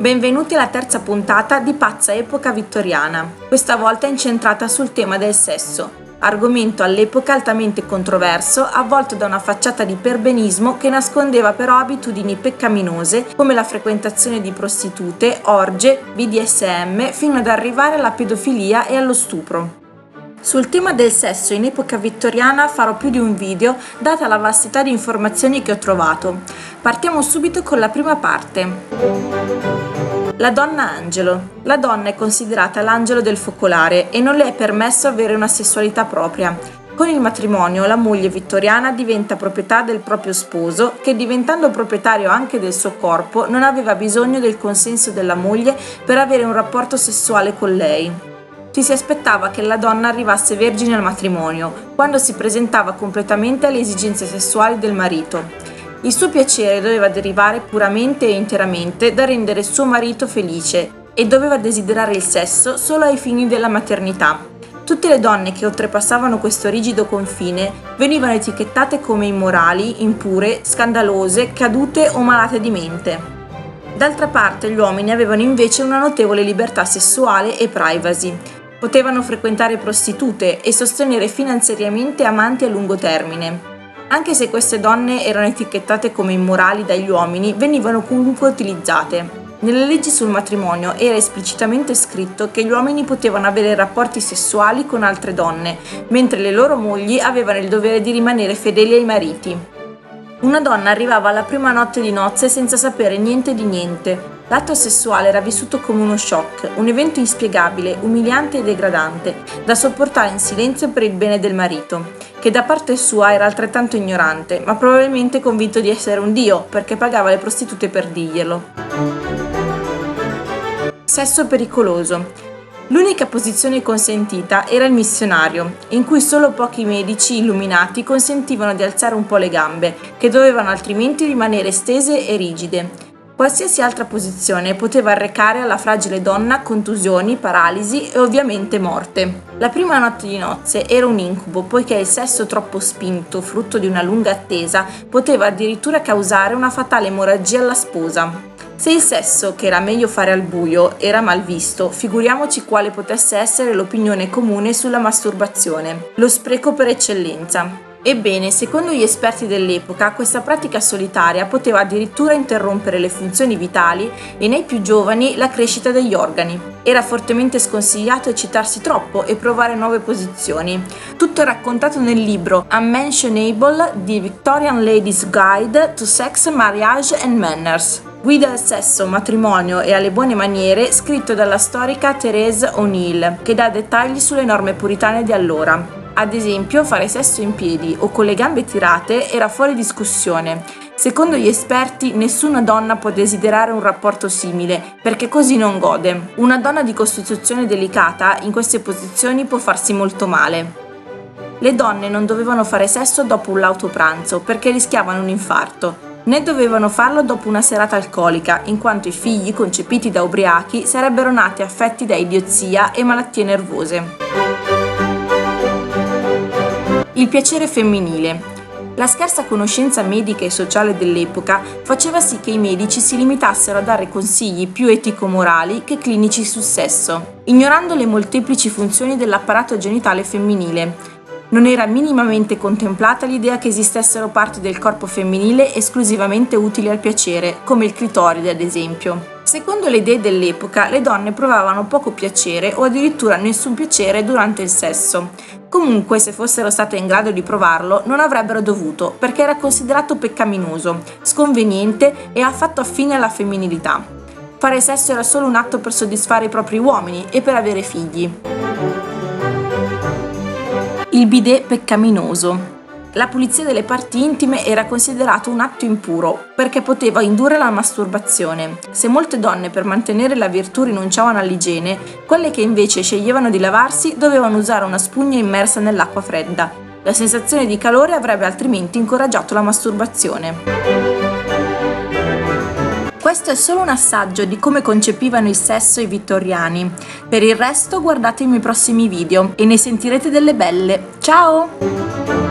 Benvenuti alla terza puntata di Pazza Epoca Vittoriana, questa volta incentrata sul tema del sesso, argomento all'epoca altamente controverso, avvolto da una facciata di perbenismo che nascondeva però abitudini peccaminose come la frequentazione di prostitute, orge, BDSM, fino ad arrivare alla pedofilia e allo stupro. Sul tema del sesso in epoca vittoriana farò più di un video, data la vastità di informazioni che ho trovato. Partiamo subito con la prima parte. La donna angelo. La donna è considerata l'angelo del focolare e non le è permesso avere una sessualità propria. Con il matrimonio la moglie vittoriana diventa proprietà del proprio sposo, che diventando proprietario anche del suo corpo non aveva bisogno del consenso della moglie per avere un rapporto sessuale con lei. Ci si aspettava che la donna arrivasse vergine al matrimonio, quando si presentava completamente alle esigenze sessuali del marito. Il suo piacere doveva derivare puramente e interamente da rendere suo marito felice e doveva desiderare il sesso solo ai fini della maternità. Tutte le donne che oltrepassavano questo rigido confine venivano etichettate come immorali, impure, scandalose, cadute o malate di mente. D'altra parte gli uomini avevano invece una notevole libertà sessuale e privacy. Potevano frequentare prostitute e sostenere finanziariamente amanti a lungo termine. Anche se queste donne erano etichettate come immorali dagli uomini, venivano comunque utilizzate. Nelle leggi sul matrimonio era esplicitamente scritto che gli uomini potevano avere rapporti sessuali con altre donne, mentre le loro mogli avevano il dovere di rimanere fedeli ai mariti. Una donna arrivava alla prima notte di nozze senza sapere niente di niente. L'atto sessuale era vissuto come uno shock, un evento inspiegabile, umiliante e degradante, da sopportare in silenzio per il bene del marito, che da parte sua era altrettanto ignorante, ma probabilmente convinto di essere un dio, perché pagava le prostitute per dirglielo. Sesso pericoloso. L'unica posizione consentita era il missionario, in cui solo pochi medici illuminati consentivano di alzare un po' le gambe, che dovevano altrimenti rimanere stese e rigide. Qualsiasi altra posizione poteva arrecare alla fragile donna contusioni, paralisi e ovviamente morte. La prima notte di nozze era un incubo, poiché il sesso troppo spinto, frutto di una lunga attesa, poteva addirittura causare una fatale emorragia alla sposa. Se il sesso, che era meglio fare al buio, era mal visto, figuriamoci quale potesse essere l'opinione comune sulla masturbazione, lo spreco per eccellenza. Ebbene, secondo gli esperti dell'epoca, questa pratica solitaria poteva addirittura interrompere le funzioni vitali e nei più giovani la crescita degli organi. Era fortemente sconsigliato eccitarsi troppo e provare nuove posizioni. Tutto è raccontato nel libro Unmentionable, The Victorian Ladies Guide to Sex, Marriage and Manners. Guida al sesso, matrimonio e alle buone maniere, scritto dalla storica Therese O'Neill, che dà dettagli sulle norme puritane di allora. Ad esempio, fare sesso in piedi o con le gambe tirate era fuori discussione. Secondo gli esperti, nessuna donna può desiderare un rapporto simile, perché così non gode. Una donna di costituzione delicata in queste posizioni può farsi molto male. Le donne non dovevano fare sesso dopo un lauto pranzo, perché rischiavano un infarto, né dovevano farlo dopo una serata alcolica, in quanto i figli concepiti da ubriachi sarebbero nati affetti da idiozia e malattie nervose. Il piacere femminile. La scarsa conoscenza medica e sociale dell'epoca faceva sì che i medici si limitassero a dare consigli più etico-morali che clinici sul sesso, ignorando le molteplici funzioni dell'apparato genitale femminile. Non era minimamente contemplata l'idea che esistessero parti del corpo femminile esclusivamente utili al piacere, come il clitoride ad esempio. Secondo le idee dell'epoca, le donne provavano poco piacere o addirittura nessun piacere durante il sesso. Comunque, se fossero state in grado di provarlo, non avrebbero dovuto, perché era considerato peccaminoso, sconveniente e affatto affine alla femminilità. Fare sesso era solo un atto per soddisfare i propri uomini e per avere figli. Il bidet peccaminoso. La pulizia delle parti intime era considerato un atto impuro, perché poteva indurre la masturbazione. Se molte donne per mantenere la virtù rinunciavano all'igiene, quelle che invece sceglievano di lavarsi dovevano usare una spugna immersa nell'acqua fredda. La sensazione di calore avrebbe altrimenti incoraggiato la masturbazione. Questo è solo un assaggio di come concepivano il sesso i vittoriani. Per il resto guardate i miei prossimi video e ne sentirete delle belle. Ciao!